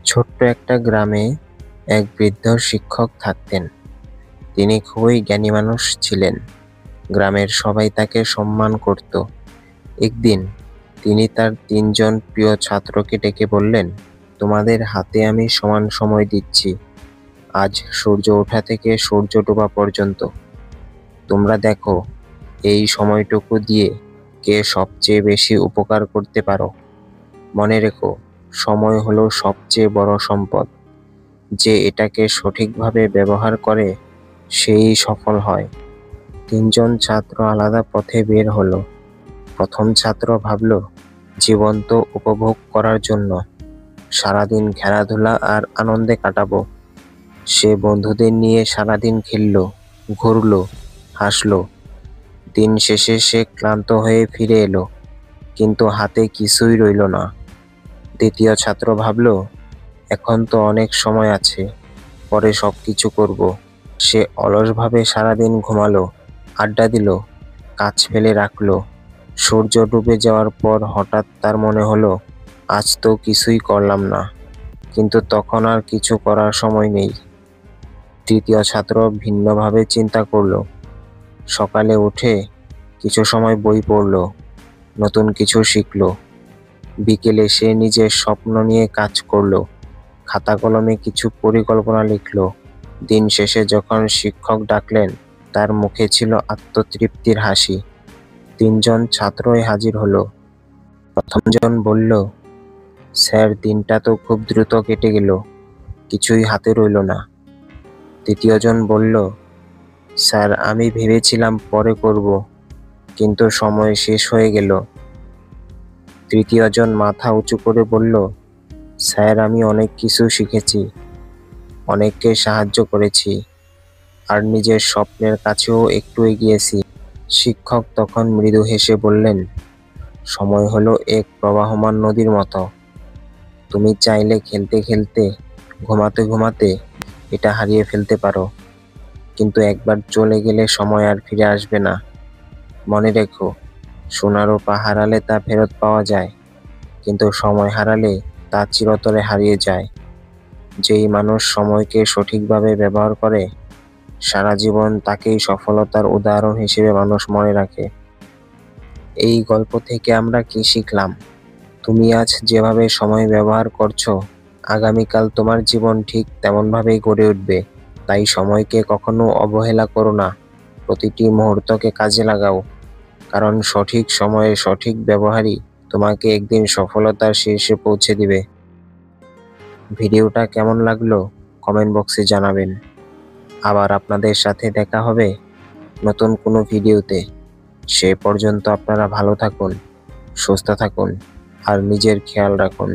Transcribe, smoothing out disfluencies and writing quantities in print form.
ছোট্ট একটা গ্রামে এক বৃদ্ধ শিক্ষক থাকতেন। তিনি খুবই জ্ঞানী মানুষ ছিলেন। গ্রামের সবাই তাকে সম্মান করত। একদিন তিনি তার ৩ জন প্রিয় ছাত্রকে ডেকে বললেন, তোমাদের হাতে আমি সমান সময় দিচ্ছি, আজ সূর্য ওঠা থেকে সূর্য ডোবা পর্যন্ত। তোমরা দেখো এই সময়টুকু দিয়ে কে সবচেয়ে বেশি উপকার করতে পারো। মনে রেখো, সময় হলো সবচেয়ে বড় সম্পদ। যে এটাকে সঠিকভাবে ব্যবহার করে সেই সফল হয়। ৩ জন ছাত্র আলাদা পথে বের হলো। প্রথম ছাত্র ভাবল, জীবন তো উপভোগ করার জন্য, সারাদিন খেলাধুলা আর আনন্দে কাটাবো। সে বন্ধুদের নিয়ে সারাদিন খেললো, ঘুরলো, হাসলো। দিন শেষে সে ক্লান্ত হয়ে ফিরে এলো, কিন্তু হাতে কিছুই রইল না। দ্বিতীয় ছাত্র ভাবল, এখন তো অনেক সময় আছে, পরে সবকিছু করব। সে অলসভাবে সারাদিন ঘুমালো, আড্ডা দিল, কাজ ফেলে রাখলো। সূর্য ডুবে যাওয়ার পর হঠাৎ তার মনে হলো, আজ তো কিছুই করলাম না। কিন্তু তখন আর কিছু করার সময় নেই। তৃতীয় ছাত্র ভিন্নভাবে চিন্তা করলো। সকালে উঠে কিছু সময় বই পড়লো, নতুন কিছু শিখলো। বিকেলে সে নিজের স্বপ্ন নিয়ে কাজ করলো, খাতা কলমে কিছু পরিকল্পনা লিখলো। দিন শেষে যখন শিক্ষক ডাকলেন, তার মুখে ছিল আত্মতৃপ্তির হাসি। ৩ জন ছাত্রই হাজির হলো। প্রথম জন বলল, স্যার, দিনটা তো খুব দ্রুত কেটে গেল, কিছুই হাতে রইল না। তৃতীয় জন বলল, স্যার, আমি ভেবেছিলাম পরে করব, কিন্তু সময় শেষ হয়ে গেল। তৃতীয় জন মাথা উঁচু করে বলল, স্যার, আমি অনেক কিছু শিখেছি, অনেককে সাহায্য করেছি, আর নিজের স্বপ্নের কাছেও একটু এগিয়েছি। শিক্ষক তখন মৃদু হেসে বললেন, সময় হলো এক প্রবাহমান নদীর মতো। তুমি চাইলে খেলতে খেলতে, ঘুমাতে ঘুমাতে এটা হারিয়ে ফেলতে পারো, কিন্তু একবার চলে গেলে সময় আর ফিরে আসবে না। মনে রেখো, সোনার রূপা হারালে তা ফেরত পাওয়া যায়, কিন্তু সময় হারালে তা চিরতরে হারিয়ে যায়। যেই মানুষ সময়কে সঠিকভাবে ব্যবহার করে, সারা জীবন তাকেই সফলতার উদাহরণ হিসেবে মানুষ মনে রাখে। এই গল্প থেকে আমরা কি শিখলাম? তুমি আজ যেভাবে সময় ব্যবহার করছো, আগামীকাল তোমার জীবন ঠিক তেমনভাবেই গড়ে উঠবে। তাই সময়কে কখনো অবহেলা করো না, প্রতিটি মুহূর্তকে কাজে লাগাও, কারণ সঠিক সময়ে সঠিক ব্যবহারই তোমাকে একদিন সফলতার শীর্ষে পৌঁছে দিবে। ভিডিওটা কেমন লাগলো কমেন্ট বক্সে জানাবেন। আবার আপনাদের সাথে দেখা হবে নতুন কোনো ভিডিওতে। সে পর্যন্ত আপনারা ভালো থাকুন, সুস্থ থাকুন আর নিজের খেয়াল রাখুন।